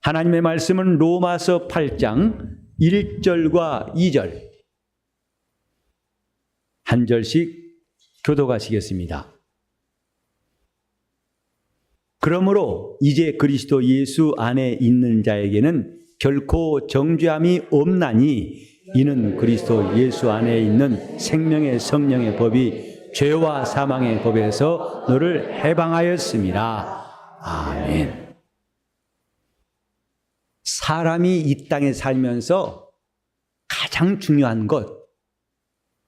하나님의 말씀은 로마서 8장 1절과 2절 한 절씩 교독하시겠습니다. 그러므로 이제 그리스도 예수 안에 있는 자에게는 결코 정죄함이 없나니 이는 그리스도 예수 안에 있는 생명의 성령의 법이 죄와 사망의 법에서 너를 해방하였습니다. 아멘. 사람이 이 땅에 살면서 가장 중요한 것,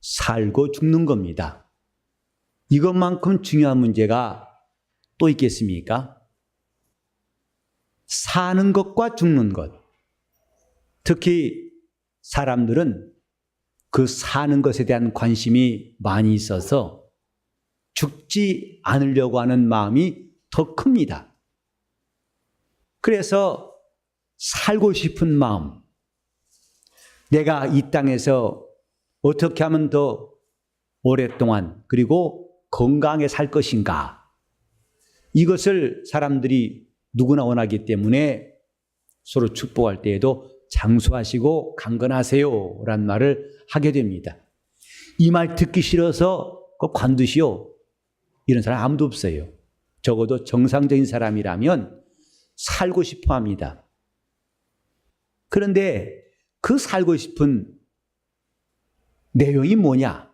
살고 죽는 겁니다. 이것만큼 중요한 문제가 또 있겠습니까? 사는 것과 죽는 것. 특히 사람들은 그 사는 것에 대한 관심이 많이 있어서 죽지 않으려고 하는 마음이 더 큽니다. 그래서 살고 싶은 마음, 내가 이 땅에서 어떻게 하면 더 오랫동안 그리고 건강하게 살 것인가, 이것을 사람들이 누구나 원하기 때문에 서로 축복할 때에도 장수하시고 강건하세요 라는 말을 하게 됩니다. 이 말 듣기 싫어서 관두시오 이런 사람 아무도 없어요. 적어도 정상적인 사람이라면 살고 싶어 합니다. 그런데 그 살고 싶은 내용이 뭐냐?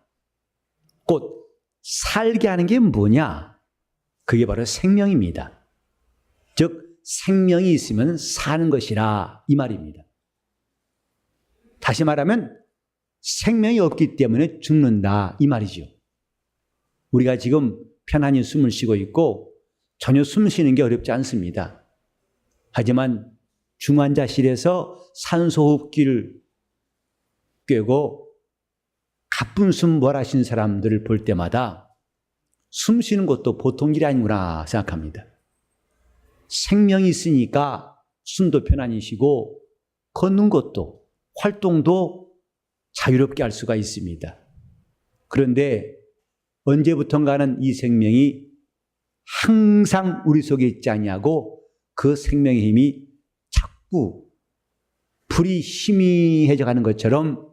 곧 살게 하는 게 뭐냐? 그게 바로 생명입니다. 즉 생명이 있으면 사는 것이라 이 말입니다. 다시 말하면 생명이 없기 때문에 죽는다 이 말이죠. 우리가 지금 편안히 숨을 쉬고 있고 전혀 숨 쉬는 게 어렵지 않습니다. 하지만 중환자실에서 산소호흡기를 꿰고 가쁜 숨 몰아쉬는 사람들을 볼 때마다 숨 쉬는 것도 보통 일이 아니구나 생각합니다. 생명이 있으니까 숨도 편안히 쉬고 걷는 것도 활동도 자유롭게 할 수가 있습니다. 그런데 언제부턴가는 이 생명이 항상 우리 속에 있지 않냐고 그 생명의 힘이 자꾸 불이 희미해져 가는 것처럼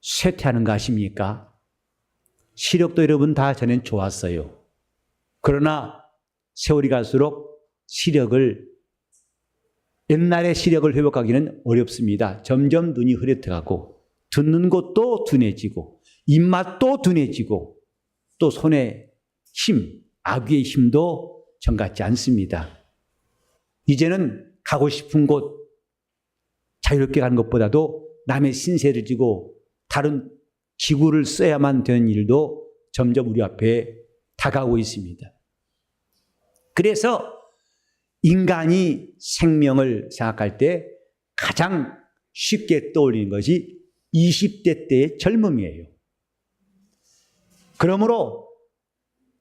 쇠퇴하는 거 아십니까? 시력도 여러분 다 전엔 좋았어요. 그러나 세월이 갈수록 옛날의 시력을 회복하기는 어렵습니다. 점점 눈이 흐릿해가고 듣는 것도 둔해지고 입맛도 둔해지고 또 손의 힘, 아귀의 힘도 전 같지 않습니다. 이제는 가고 싶은 곳 자유롭게 가는 것보다도 남의 신세를 지고 다른 기구를 써야만 되는 일도 점점 우리 앞에 다가오고 있습니다. 그래서 인간이 생명을 생각할 때 가장 쉽게 떠올리는 것이 20대 때의 젊음이에요. 그러므로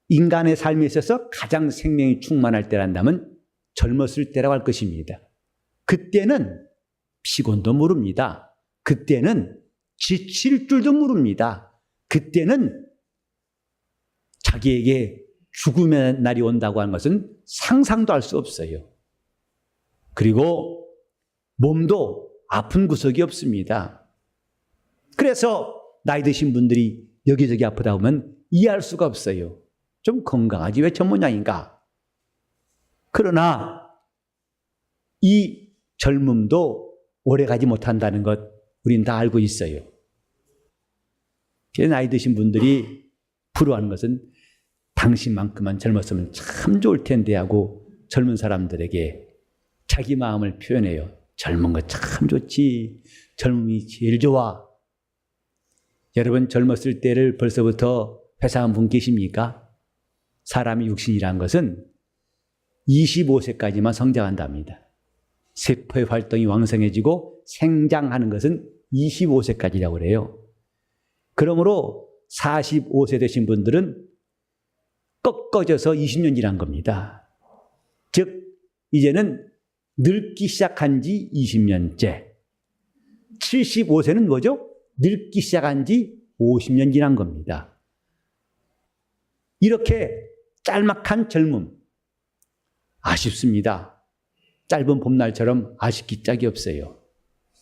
인간의 삶에 있어서 가장 생명이 충만할 때란다면 젊었을 때라고 할 것입니다. 그때는 피곤도 모릅니다. 그때는 지칠 줄도 모릅니다. 그때는 자기에게 죽음의 날이 온다고 하는 것은 상상도 할 수 없어요. 그리고 몸도 아픈 구석이 없습니다. 그래서 나이 드신 분들이 여기저기 아프다 보면 이해할 수가 없어요. 좀 건강하지 왜 저 모양인가? 그러나 이 젊음도 오래가지 못한다는 것 우린 다 알고 있어요. 나이 드신 분들이 부러워하는 것은 당신만큼만 젊었으면 참 좋을 텐데 하고 젊은 사람들에게 자기 마음을 표현해요. 젊은 거 참 좋지. 젊음이 제일 좋아. 여러분 젊었을 때를 벌써부터 회상한 분 계십니까? 사람이 육신이라는 것은 25세까지만 성장한답니다. 세포의 활동이 왕성해지고 생장하는 것은 25세까지라고 그래요. 그러므로 45세 되신 분들은 꺾어져서 20년 지난 겁니다. 즉 이제는 늙기 시작한 지 20년째. 75세는 뭐죠? 늙기 시작한 지 50년 지난 겁니다. 이렇게 짤막한 젊음, 아쉽습니다. 짧은 봄날처럼 아쉽기 짝이 없어요.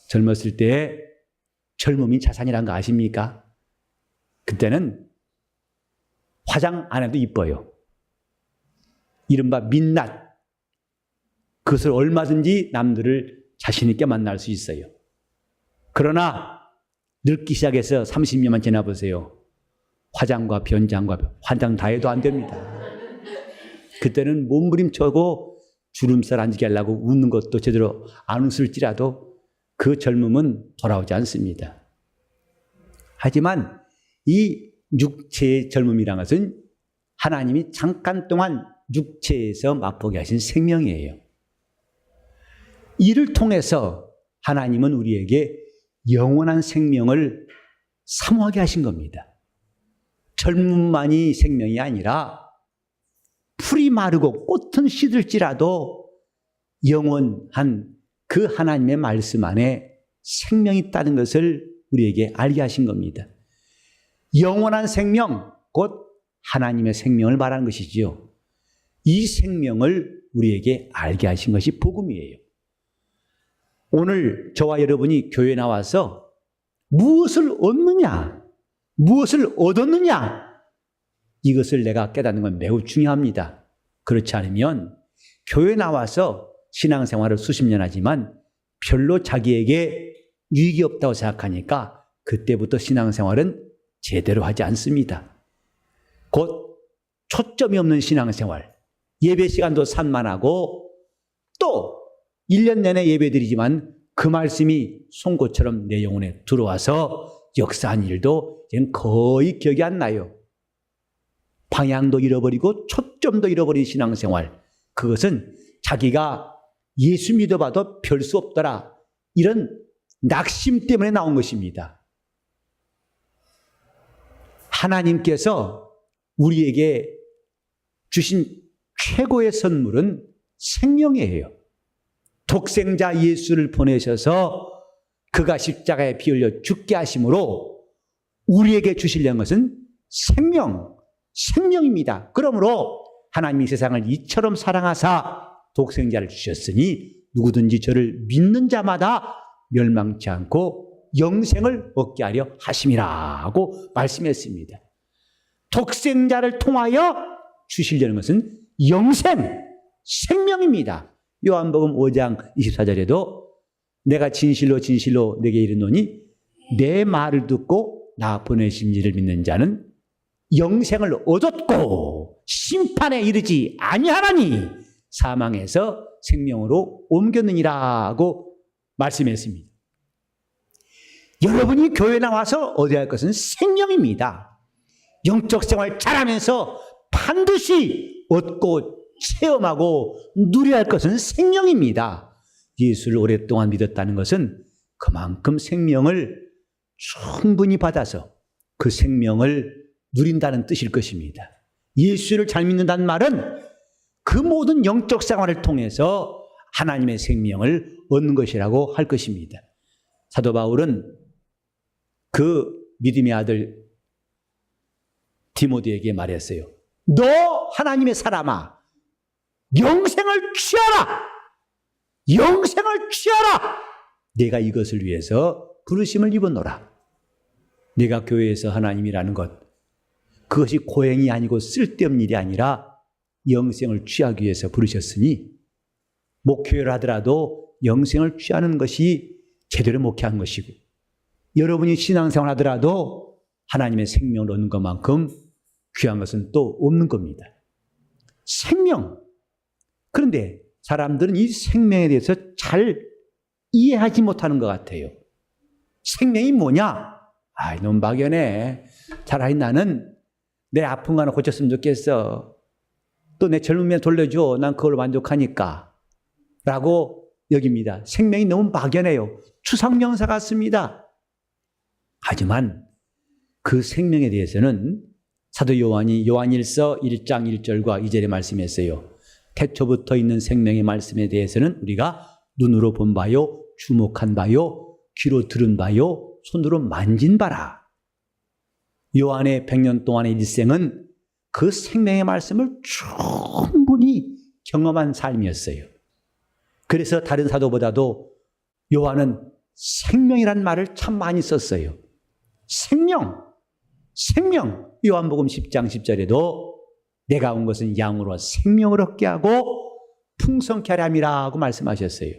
젊었을 때 젊음이 자산이란 거 아십니까? 그때는 화장 안 해도 이뻐요. 이른바 민낯. 그것을 얼마든지 남들을 자신 있게 만날 수 있어요. 그러나 늙기 시작해서 30년만 지나보세요. 화장과 변장과 화장 다 해도 안 됩니다. 그때는 몸부림쳐고 주름살 앉게 하려고 웃는 것도 제대로 안 웃을지라도 그 젊음은 돌아오지 않습니다. 하지만 이 육체의 젊음이란 것은 하나님이 잠깐 동안 육체에서 맛보게 하신 생명이에요. 이를 통해서 하나님은 우리에게 영원한 생명을 사모하게 하신 겁니다. 젊음만이 생명이 아니라 풀이 마르고 꽃은 시들지라도 영원한 그 하나님의 말씀 안에 생명이 있다는 것을 우리에게 알게 하신 겁니다. 영원한 생명, 곧 하나님의 생명을 말하는 것이지요. 이 생명을 우리에게 알게 하신 것이 복음이에요. 오늘 저와 여러분이 교회에 나와서 무엇을 얻느냐, 무엇을 얻었느냐, 이것을 내가 깨닫는 건 매우 중요합니다. 그렇지 않으면 교회에 나와서 신앙생활을 수십 년 하지만 별로 자기에게 유익이 없다고 생각하니까 그때부터 신앙생활은 제대로 하지 않습니다. 곧 초점이 없는 신앙생활, 예배 시간도 산만하고 또 1년 내내 예배드리지만 그 말씀이 송곳처럼 내 영혼에 들어와서 역사한 일도 거의 기억이 안 나요. 방향도 잃어버리고 초점도 잃어버린 신앙생활, 그것은 자기가 예수 믿어봐도 별 수 없더라, 이런 낙심 때문에 나온 것입니다. 하나님께서 우리에게 주신 최고의 선물은 생명이에요. 독생자 예수를 보내셔서 그가 십자가에 피 흘려 죽게 하심으로 우리에게 주시려는 것은 생명입니다. 그러므로 하나님이 세상을 이처럼 사랑하사 독생자를 주셨으니 누구든지 저를 믿는 자마다 멸망치 않고 영생을 얻게 하려 하심이라고 말씀했습니다. 독생자를 통하여 주시려는 것은 생명입니다. 요한복음 5장 24절에도 내가 진실로 진실로 내게 이르노니 내 말을 듣고 나 보내신 이를 믿는 자는 영생을 얻었고 심판에 이르지 아니하나니 사망에서 생명으로 옮겼느니라고 말씀했습니다. 여러분이 교회 나와서 얻어야 할 것은 생명입니다. 영적 생활 잘하면서 반드시 얻고 체험하고 누려야 할 것은 생명입니다. 예수를 오랫동안 믿었다는 것은 그만큼 생명을 충분히 받아서 그 생명을 누린다는 뜻일 것입니다. 예수를 잘 믿는다는 말은 그 모든 영적 생활을 통해서 하나님의 생명을 얻는 것이라고 할 것입니다. 사도 바울은 그 믿음의 아들 디모데에게 말했어요. 너 하나님의 사람아, 영생을 취하라! 영생을 취하라! 내가 이것을 위해서 부르심을 입었노라. 내가 교회에서 하나님이라는 것, 그것이 고행이 아니고 쓸데없는 일이 아니라 영생을 취하기 위해서 부르셨으니 목회를 하더라도 영생을 취하는 것이 제대로 목회한 것이고, 여러분이 신앙생활 하더라도 하나님의 생명을 얻는 것만큼 귀한 것은 또 없는 겁니다. 생명. 그런데 사람들은 이 생명에 대해서 잘 이해하지 못하는 것 같아요. 생명이 뭐냐? 너무 막연해. 차라리 나는 내 아픈 거 하나 고쳤으면 좋겠어. 또 내 젊음에 돌려줘. 난 그걸로 만족하니까. 라고 여깁니다. 생명이 너무 막연해요. 추상명사 같습니다. 하지만 그 생명에 대해서는 사도 요한이 요한일서 1장 1절과 2절에 말씀했어요. 태초부터 있는 생명의 말씀에 대해서는 우리가 눈으로 본 바요, 주목한 바요, 귀로 들은 바요, 손으로 만진 바라. 요한의 100년 동안의 일생은 그 생명의 말씀을 충분히 경험한 삶이었어요. 그래서 다른 사도보다도 요한은 생명이란 말을 참 많이 썼어요. 생명. 요한복음 10장 10절에도 내가 온 것은 양으로 생명을 얻게 하고 풍성케 하려 함이라고 말씀하셨어요.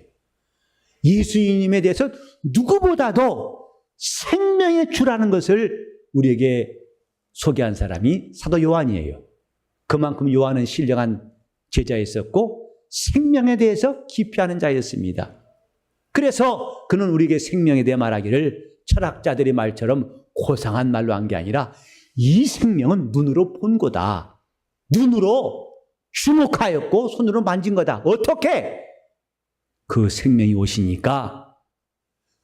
예수님에 대해서 누구보다도 생명의 주라는 것을 우리에게 소개한 사람이 사도 요한이에요. 그만큼 요한은 신령한 제자였었고 생명에 대해서 깊이 아는 자였습니다. 그래서 그는 우리에게 생명에 대해 말하기를 철학자들의 말처럼 고상한 말로 한 게 아니라 이 생명은 눈으로 본 거다. 눈으로 주목하였고 손으로 만진 거다. 어떻게? 그 생명이 오시니까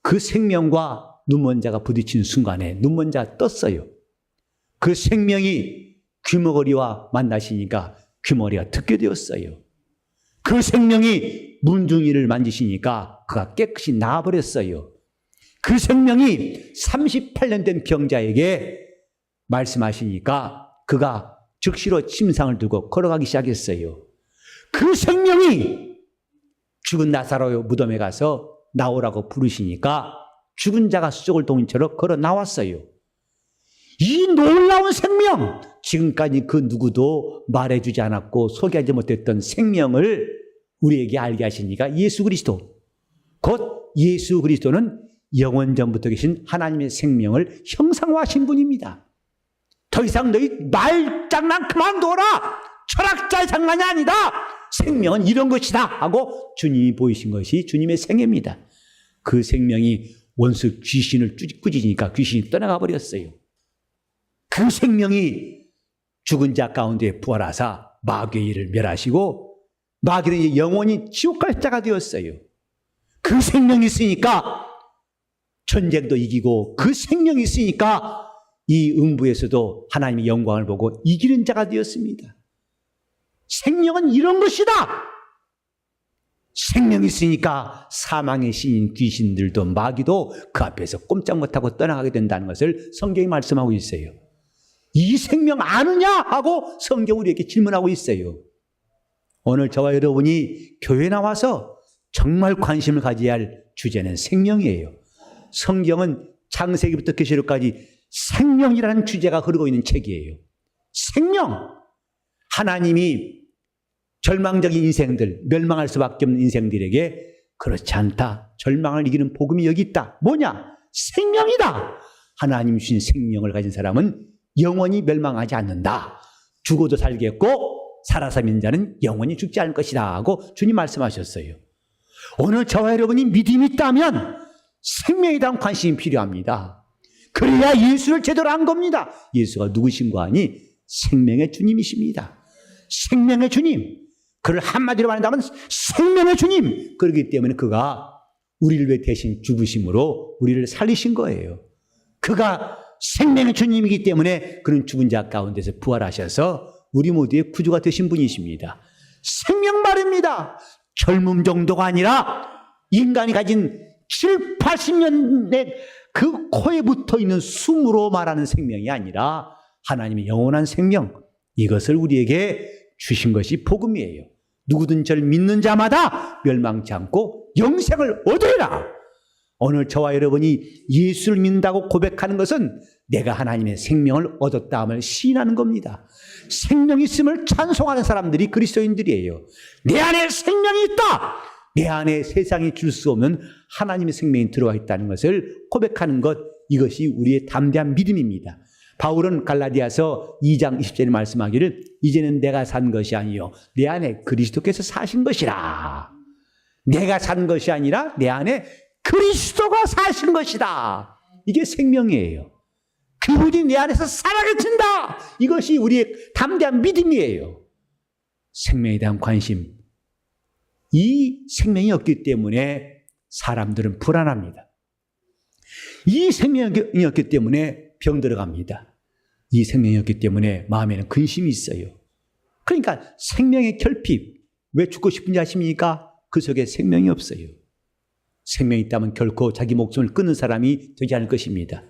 그 생명과 눈먼 자가 부딪힌 순간에 눈먼 자가 떴어요. 그 생명이 귀머거리와 만나시니까 귀머거리가 듣게 되었어요. 그 생명이 문둥이를 만지시니까 그가 깨끗이 나아버렸어요. 그 생명이 38년 된 병자에게 말씀하시니까 그가 즉시로 침상을 들고 걸어가기 시작했어요. 그 생명이 죽은 나사로 무덤에 가서 나오라고 부르시니까 죽은 자가 수족을 동인처럼 걸어 나왔어요. 이 놀라운 생명, 지금까지 그 누구도 말해주지 않았고 소개하지 못했던 생명을 우리에게 알게 하시니까 예수 그리스도, 곧 예수 그리스도는 영원전부터 계신 하나님의 생명을 형상화하신 분입니다. 더 이상 너희 말장난 그만둬라. 철학자의 장난이 아니다. 생명은 이런 것이다 하고 주님이 보이신 것이 주님의 생애입니다. 그 생명이 원수 귀신을 꾸짖으니까 귀신이 떠나가 버렸어요. 그 생명이 죽은 자 가운데 부활하사 마귀의 일을 멸하시고 마귀는 이제 영원히 지옥 갈 자가 되었어요. 그 생명이 있으니까 전쟁도 이기고 그 생명이 있으니까 이 음부에서도 하나님의 영광을 보고 이기는 자가 되었습니다. 생명은 이런 것이다. 생명이 있으니까 사망의 신인 귀신들도 마귀도 그 앞에서 꼼짝 못하고 떠나가게 된다는 것을 성경이 말씀하고 있어요. 이 생명 아느냐 하고 성경 우리에게 질문하고 있어요. 오늘 저와 여러분이 교회에 나와서 정말 관심을 가져야 할 주제는 생명이에요. 성경은 창세기부터 계시록까지 생명이라는 주제가 흐르고 있는 책이에요. 생명! 하나님이 절망적인 인생들, 멸망할 수밖에 없는 인생들에게 그렇지 않다. 절망을 이기는 복음이 여기 있다. 뭐냐? 생명이다. 하나님 주신 생명을 가진 사람은 영원히 멸망하지 않는다. 죽어도 살겠고 살아서 믿는 자는 영원히 죽지 않을 것이다 하고 주님 말씀하셨어요. 오늘 저와 여러분이 믿음이 있다면 생명에 대한 관심이 필요합니다. 그래야 예수를 제대로 안 겁니다. 예수가 누구신가 하니 생명의 주님이십니다. 생명의 주님. 그를 한마디로 말한다면 생명의 주님. 그렇기 때문에 그가 우리를 위해 대신 죽으심으로 우리를 살리신 거예요. 그가 생명의 주님이기 때문에 그는 죽은 자 가운데서 부활하셔서 우리 모두의 구주가 되신 분이십니다. 생명 말입니다. 젊음 정도가 아니라 인간이 가진 7, 80년의 그 코에 붙어있는 숨으로 말하는 생명이 아니라 하나님의 영원한 생명, 이것을 우리에게 주신 것이 복음이에요. 누구든 저를 믿는 자마다 멸망치 않고 영생을 얻으리라. 오늘 저와 여러분이 예수를 믿는다고 고백하는 것은 내가 하나님의 생명을 얻었다함을 시인하는 겁니다. 생명이 있음을 찬송하는 사람들이 그리스도인들이에요. 내 안에 생명이 있다. 내 안에 세상이 줄 수 없는 하나님의 생명이 들어와 있다는 것을 고백하는 것, 이것이 우리의 담대한 믿음입니다. 바울은 갈라디아서 2장 20절에 말씀하기를 이제는 내가 산 것이 아니요 내 안에 그리스도께서 사신 것이라. 내가 산 것이 아니라 내 안에 그리스도가 사신 것이다. 이게 생명이에요. 그분이 내 안에서 살아계신다. 이것이 우리의 담대한 믿음이에요. 생명에 대한 관심. 이 생명이 없기 때문에 사람들은 불안합니다. 이 생명이 없기 때문에 병 들어갑니다. 이 생명이 없기 때문에 마음에는 근심이 있어요. 그러니까 생명의 결핍. 왜 죽고 싶은지 아십니까? 그 속에 생명이 없어요. 생명이 있다면 결코 자기 목숨을 끊는 사람이 되지 않을 것입니다.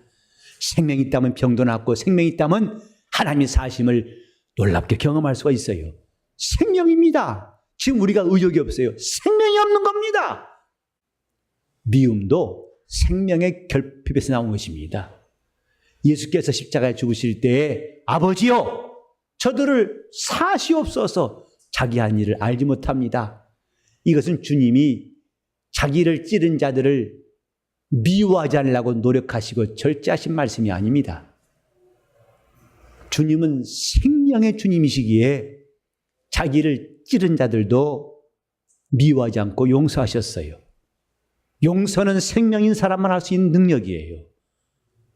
생명이 있다면 병도 낫고 생명이 있다면 하나님의 사심을 놀랍게 경험할 수가 있어요. 생명입니다. 지금 우리가 의욕이 없어요. 생명이 없는 겁니다. 미움도 생명의 결핍에서 나온 것입니다. 예수께서 십자가에 죽으실 때에 아버지여 저들을 사시옵소서 자기 한 일을 알지 못합니다. 이것은 주님이 자기를 찌른 자들을 미워하지 않으려고 노력하시고 절제하신 말씀이 아닙니다. 주님은 생명의 주님이시기에 자기를 찌른 자들도 미워하지 않고 용서하셨어요. 용서는 생명인 사람만 할 수 있는 능력이에요.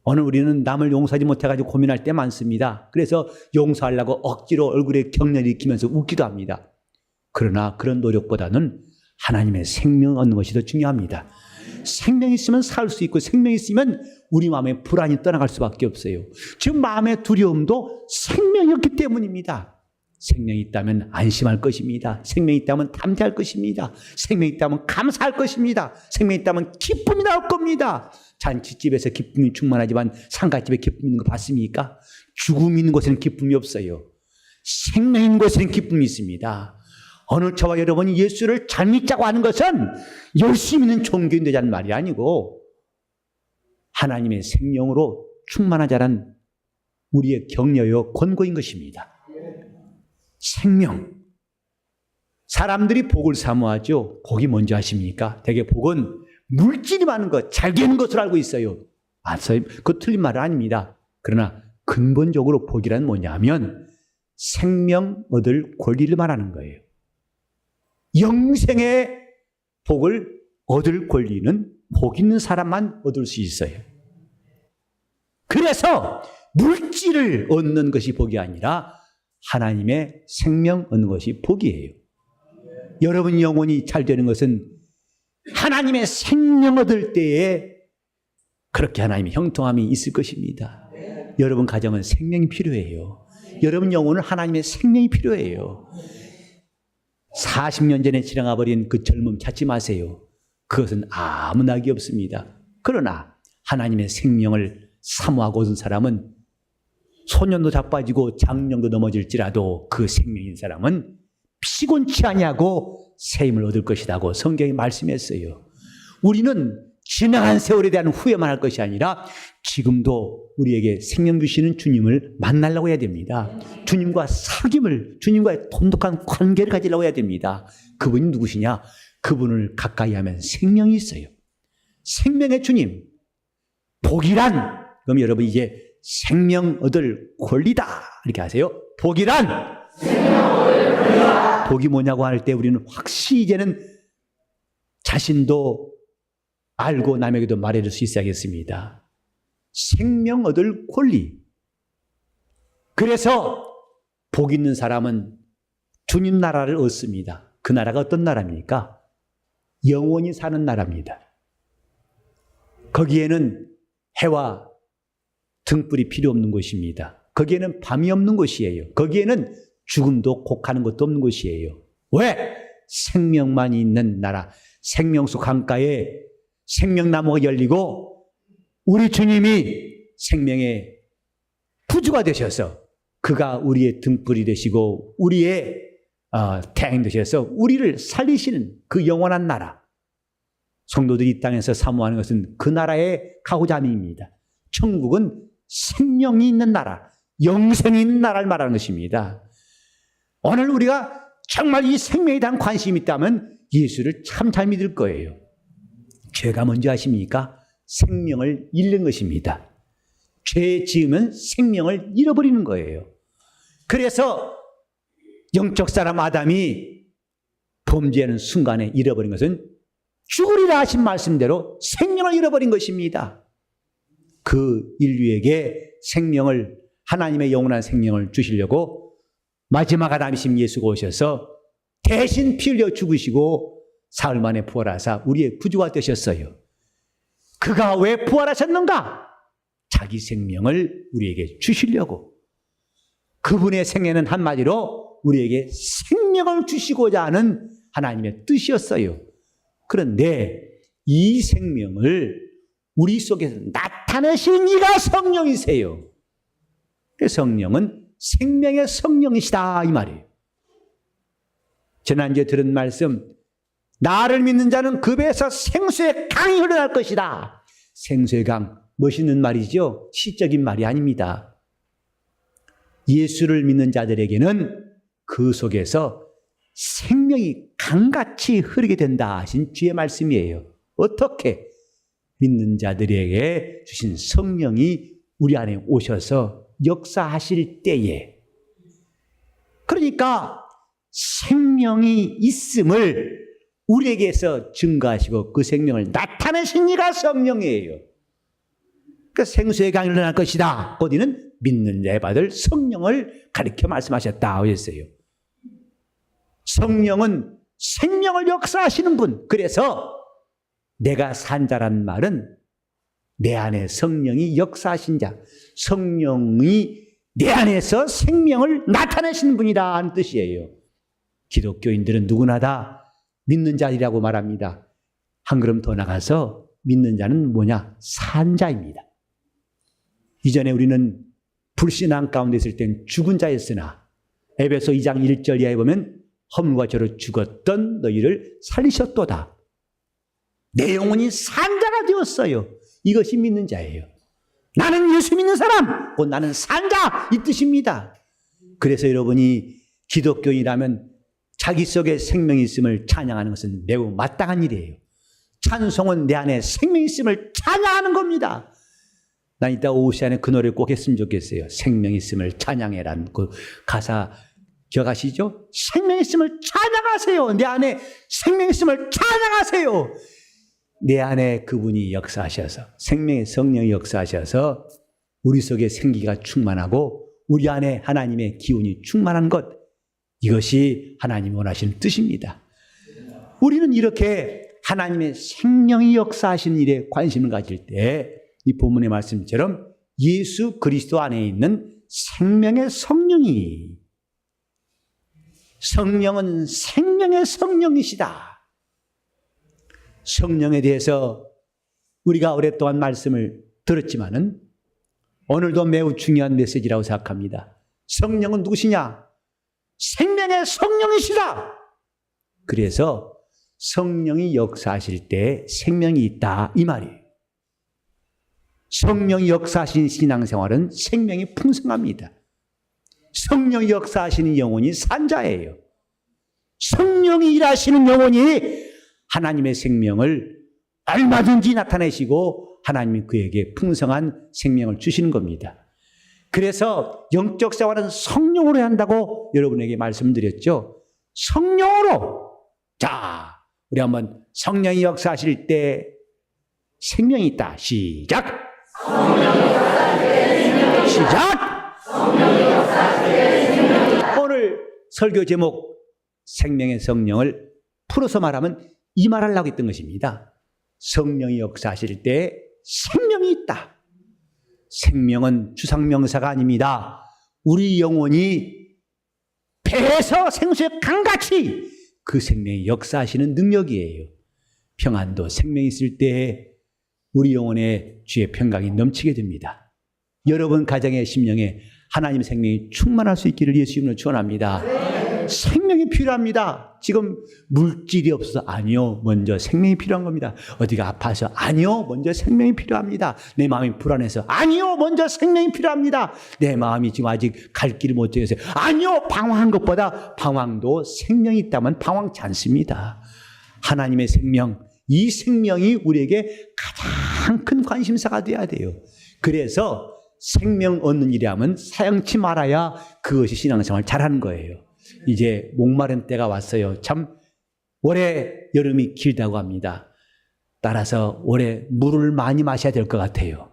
오늘 우리는 남을 용서하지 못해가지고 고민할 때 많습니다. 그래서 용서하려고 억지로 얼굴에 경련을 일으키면서 웃기도 합니다. 그러나 그런 노력보다는 하나님의 생명 얻는 것이 더 중요합니다. 생명이 있으면 살 수 있고 생명이 있으면 우리 마음에 불안이 떠나갈 수밖에 없어요. 지금 마음의 두려움도 생명이 없기 때문입니다. 생명이 있다면 안심할 것입니다. 생명이 있다면 담대할 것입니다. 생명이 있다면 감사할 것입니다. 생명이 있다면 기쁨이 나올 겁니다. 잔치집에서 기쁨이 충만하지만 상가집에 기쁨이 있는 거 봤습니까? 죽음이 있는 곳에는 기쁨이 없어요. 생명 있는 곳에는 기쁨이 있습니다. 오늘 저와 여러분이 예수를 잘 믿자고 하는 것은 열심히 있는 종교인 되자는 말이 아니고 하나님의 생명으로 충만하자는 우리의 격려요 권고인 것입니다. 생명. 사람들이 복을 사모하죠. 복이 뭔지 아십니까? 대개 복은 물질이 많은 것, 잘 되는 것으로 알고 있어요. 선생님, 그거 틀린 말은 아닙니다. 그러나 근본적으로 복이란 뭐냐면 생명 얻을 권리를 말하는 거예요. 영생의 복을 얻을 권리는 복 있는 사람만 얻을 수 있어요. 그래서 물질을 얻는 것이 복이 아니라 하나님의 생명 얻는 것이 복이에요. 여러분 영혼이 잘 되는 것은 하나님의 생명 얻을 때에 그렇게 하나님의 형통함이 있을 것입니다. 여러분 가정은 생명이 필요해요. 여러분 영혼은 하나님의 생명이 필요해요. 40년 전에 지나가버린 그 젊음 찾지 마세요. 그것은 아무 낙이 없습니다. 그러나 하나님의 생명을 사모하고 얻은 사람은 소년도 자빠지고 장년도 넘어질지라도 그 생명인 사람은 피곤치 아니하고 새 힘을 얻을 것이라고 성경이 말씀했어요. 우리는 지나간 세월에 대한 후회만 할 것이 아니라 지금도 우리에게 생명 주시는 주님을 만나려고 해야 됩니다. 주님과 사귐을, 주님과의 돈독한 관계를 가지려고 해야 됩니다. 그분이 누구시냐? 그분을 가까이 하면 생명이 있어요. 생명의 주님, 복이란, 그럼 여러분 이제 생명 얻을 권리다 이렇게 하세요. 복이란 복이 뭐냐고 할 때 우리는 확실히 이제는 자신도 알고 남에게도 말해줄 수 있어야겠습니다. 생명 얻을 권리. 그래서 복 있는 사람은 주님 나라를 얻습니다. 그 나라가 어떤 나라입니까? 영원히 사는 나라입니다. 거기에는 해와 등불이 필요 없는 곳입니다. 거기에는 밤이 없는 곳이에요. 거기에는 죽음도 곡하는 것도 없는 곳이에요. 왜? 생명만 있는 나라. 생명수 강가에 생명나무가 열리고 우리 주님이 생명의 부주가 되셔서 그가 우리의 등불이 되시고 우리의 태양이 되셔서 우리를 살리시는 그 영원한 나라. 성도들이 이 땅에서 사모하는 것은 그 나라의 가고자 함입니다. 천국은 생명이 있는 나라, 영생이 있는 나라를 말하는 것입니다. 오늘 우리가 정말 이 생명에 대한 관심이 있다면 예수를 참 잘 믿을 거예요. 죄가 뭔지 아십니까? 생명을 잃는 것입니다. 죄 지으면 생명을 잃어버리는 거예요. 그래서 영적 사람 아담이 범죄하는 순간에 잃어버린 것은 죽으리라 하신 말씀대로 생명을 잃어버린 것입니다. 그 인류에게 생명을, 하나님의 영원한 생명을 주시려고 마지막 아담이신 예수가 오셔서 대신 피 흘려 죽으시고 사흘 만에 부활하사 우리의 구주가 되셨어요. 그가 왜 부활하셨는가? 자기 생명을 우리에게 주시려고. 그분의 생애는 한마디로 우리에게 생명을 주시고자 하는 하나님의 뜻이었어요. 그런데 이 생명을 우리 속에서 나타내신 이가 성령이세요. 성령은 생명의 성령이시다 이 말이에요. 지난주에 들은 말씀, 나를 믿는 자는 그 배에서 생수의 강이 흘러날 것이다. 생수의 강, 멋있는 말이죠. 시적인 말이 아닙니다. 예수를 믿는 자들에게는 그 속에서 생명이 강같이 흐르게 된다 하신 주의 말씀이에요. 어떻게? 믿는 자들에게 주신 성령이 우리 안에 오셔서 역사하실 때에. 그러니까 생명이 있음을 우리에게서 증거하시고 그 생명을 나타내신 이가 성령이에요. 그 생수의 강이 흘러날 것이다. 거기는 믿는 자에 받을 성령을 가리켜 말씀하셨다 하셨어요. 성령은 생명을 역사하시는 분. 그래서 내가 산 자란 말은 내 안에 성령이 역사하신 자, 성령이 내 안에서 생명을 나타내시는 분이다 하는 뜻이에요. 기독교인들은 누구나 다 믿는 자이라고 말합니다. 한 걸음 더 나가서 믿는 자는 뭐냐? 산 자입니다. 이전에 우리는 불신앙 가운데 있을 땐 죽은 자였으나 에베소 2장 1절 이하에 보면 허물과 죄로 죽었던 너희를 살리셨도다. 내 영혼이 산 자가 되었어요. 이것이 믿는 자예요. 나는 예수 믿는 사람, 곧 나는 산 자, 이 뜻입니다. 그래서 여러분이 기독교인이라면 자기 속에 생명이 있음을 찬양하는 것은 매우 마땅한 일이에요. 찬송은 내 안에 생명이 있음을 찬양하는 겁니다. 난 이따 오후 시간에 그 노래를 꼭 했으면 좋겠어요. 생명이 있음을 찬양해라는 그 가사 기억하시죠? 생명이 있음을 찬양하세요. 내 안에 생명이 있음을 찬양하세요. 내 안에 그분이 역사하셔서, 생명의 성령이 역사하셔서 우리 속에 생기가 충만하고 우리 안에 하나님의 기운이 충만한 것, 이것이 하나님이 원하시는 뜻입니다. 우리는 이렇게 하나님의 생명이 역사하시는 일에 관심을 가질 때 이 본문의 말씀처럼 예수 그리스도 안에 있는 생명의 성령이, 성령은 생명의 성령이시다. 성령에 대해서 우리가 오랫동안 말씀을 들었지만은 오늘도 매우 중요한 메시지라고 생각합니다. 성령은 누구시냐? 생명의 성령이시다. 그래서 성령이 역사하실 때 생명이 있다, 이 말이에요. 성령이 역사하시는 신앙생활은 생명이 풍성합니다. 성령이 역사하시는 영혼이 산자예요. 성령이 일하시는 영혼이 하나님의 생명을 얼마든지 나타내시고 하나님이 그에게 풍성한 생명을 주시는 겁니다. 그래서 영적 생활은 성령으로 해야 한다고 여러분에게 말씀드렸죠. 성령으로. 자, 우리 한번 성령이 역사하실 때 생명이 있다. 시작. 시작. 오늘 설교 제목 생명의 성령을 풀어서 말하면 이 말하려고 했던 것입니다. 성령이 역사하실 때 생명이 있다. 생명은 추상명사가 아닙니다. 우리 영혼이 배에서 생수의 강같이 그 생명이 역사하시는 능력이에요. 평안도 생명이 있을 때 우리 영혼에 주의 평강이 넘치게 됩니다. 여러분 가정의 심령에 하나님의 생명이 충만할 수 있기를 예수 이름으로 축원합니다. 네. 생명이 필요합니다. 지금 물질이 없어서 아니요. 먼저 생명이 필요한 겁니다. 어디가 아파서 아니요. 먼저 생명이 필요합니다. 내 마음이 불안해서 아니요. 먼저 생명이 필요합니다. 내 마음이 지금 아직 갈 길을 못 정해서 아니요. 방황한 것보다 방황도 생명이 있다면 방황치 않습니다. 하나님의 생명, 이 생명이 우리에게 가장 큰 관심사가 돼야 돼요. 그래서 생명 얻는 일이 하면 사양치 말아야 그것이 신앙생활 잘하는 거예요. 이제 목마른 때가 왔어요. 참 올해 여름이 길다고 합니다. 따라서 올해 물을 많이 마셔야 될 것 같아요.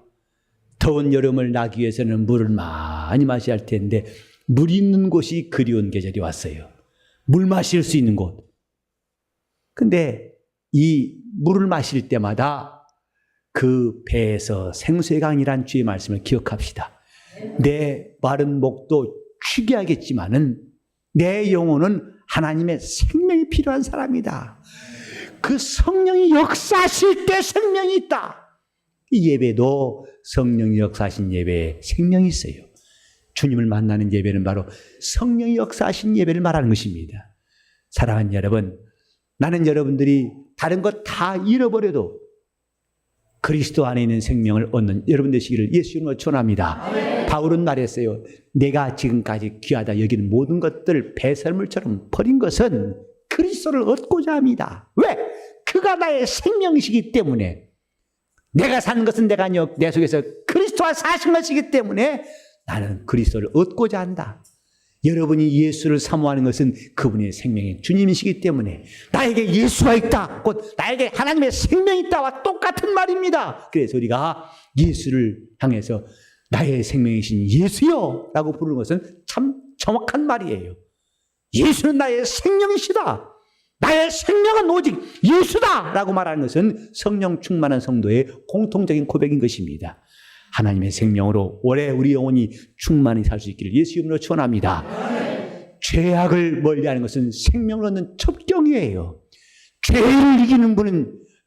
더운 여름을 나기 위해서는 물을 많이 마셔야 할 텐데 물 있는 곳이 그리운 계절이 왔어요. 물 마실 수 있는 곳. 근데 이 물을 마실 때마다 그 배에서 생수의 강이란 주의 말씀을 기억합시다. 내 마른 목도 취기하겠지만은 내 영혼은 하나님의 생명이 필요한 사람이다. 그 성령이 역사하실 때 생명이 있다. 이 예배도 성령이 역사하신 예배에 생명이 있어요. 주님을 만나는 예배는 바로 성령이 역사하신 예배를 말하는 것입니다. 사랑하는 여러분, 나는 여러분들이 다른 것 다 잃어버려도 그리스도 안에 있는 생명을 얻는 여러분 되시기를 예수 이름으로 축원합니다. 바울은 말했어요. 내가 지금까지 귀하다 여기는 모든 것들 배설물처럼 버린 것은 그리스도를 얻고자 합니다. 왜? 그가 나의 생명이시기 때문에. 내가 사는 것은 내가 아니요 내 속에서 그리스도와 사신 것이기 때문에 나는 그리스도를 얻고자 한다. 여러분이 예수를 사모하는 것은 그분의 생명의 주님이시기 때문에 나에게 예수가 있다, 곧 나에게 하나님의 생명이 있다와 똑같은 말입니다. 그래서 우리가 예수를 향해서 나의 생명이신 예수요 라고 부르는 것은 참 정확한 말이에요. 예수는 나의 생명이시다, 나의 생명은 오직 예수다 라고 말하는 것은 성령 충만한 성도의 공통적인 고백인 것입니다. 하나님의 생명으로 오래 우리 영혼이 충만히 살 수 있기를 예수 이름으로 축원합니다. 죄악을 멀리하는 것은 생명을 얻는 첩경이에요. 죄를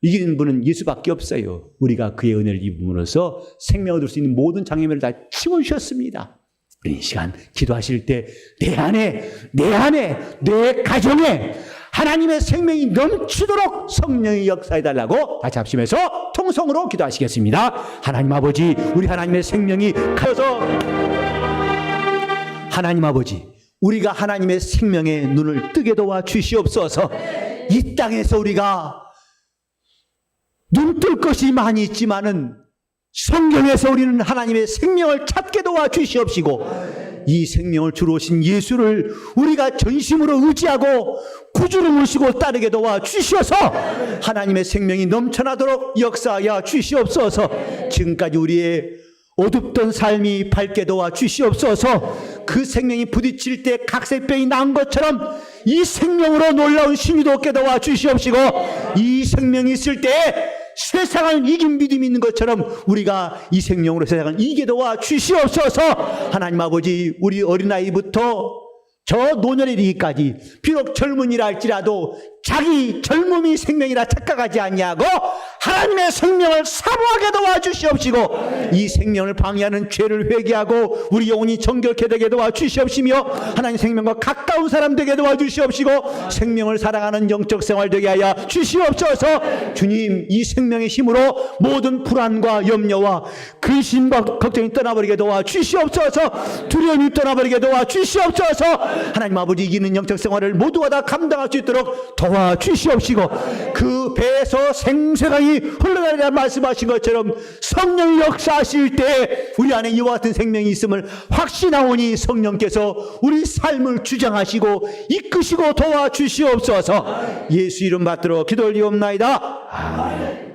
이기는 분은 예수밖에 없어요. 우리가 그의 은혜를 입음으로써 생명을 얻을 수 있는 모든 장애물을 다 치워주셨습니다. 이 시간 기도하실 때 내 안에 내 가정에 하나님의 생명이 넘치도록 성령의 역사해달라고 다시 합심해서 통성으로 기도하시겠습니다. 하나님 아버지, 우리 하나님의 생명이 가서 하나님 아버지, 우리가 하나님의 생명의 눈을 뜨게 도와 주시옵소서. 이 땅에서 우리가 눈 뜰 것이 많이 있지만은 성경에서 우리는 하나님의 생명을 찾게 도와 주시옵시고 이 생명을 주로 오신 예수를 우리가 전심으로 의지하고 구주로 모시고 따르게 도와 주시어서 하나님의 생명이 넘쳐나도록 역사하여 주시옵소서. 지금까지 우리의 어둡던 삶이 밝게 도와 주시옵소서. 그 생명이 부딪힐 때 각색병이 난 것처럼 이 생명으로 놀라운 신유도 얻게 도와 주시옵시고 이 생명이 있을 때 세상을 이긴 믿음이 있는 것처럼 우리가 이 생명으로 세상을 이기게 도와 주시옵소서. 하나님 아버지, 우리 어린아이부터 저 노년에 이르기까지 비록 젊은이라 할지라도 자기 젊음이 생명이라 착각하지 아니하고 하나님의 생명을 사모하게 도와주시옵시고 이 생명을 방해하는 죄를 회개하고 우리 영혼이 정결케 되게 도와주시옵시며 하나님 생명과 가까운 사람 되게 도와주시옵시고 생명을 사랑하는 영적 생활 되게 하여 주시옵소서. 주님, 이 생명의 힘으로 모든 불안과 염려와 근심과 걱정이 떠나버리게 도와주시옵소서. 두려움이 떠나버리게 도와주시옵소서. 하나님 아버지, 이기는 영적 생활을 모두가 다 감당할 수 있도록 도와주시옵시고 그 배에서 생생하게 흘러가리라 말씀하신 것처럼 성령 역사하실 때 우리 안에 이와 같은 생명이 있음을 확신하오니 성령께서 우리 삶을 주장하시고 이끄시고 도와주시옵소서. 예수 이름 받들어 기도 올리옵나이다. 아멘.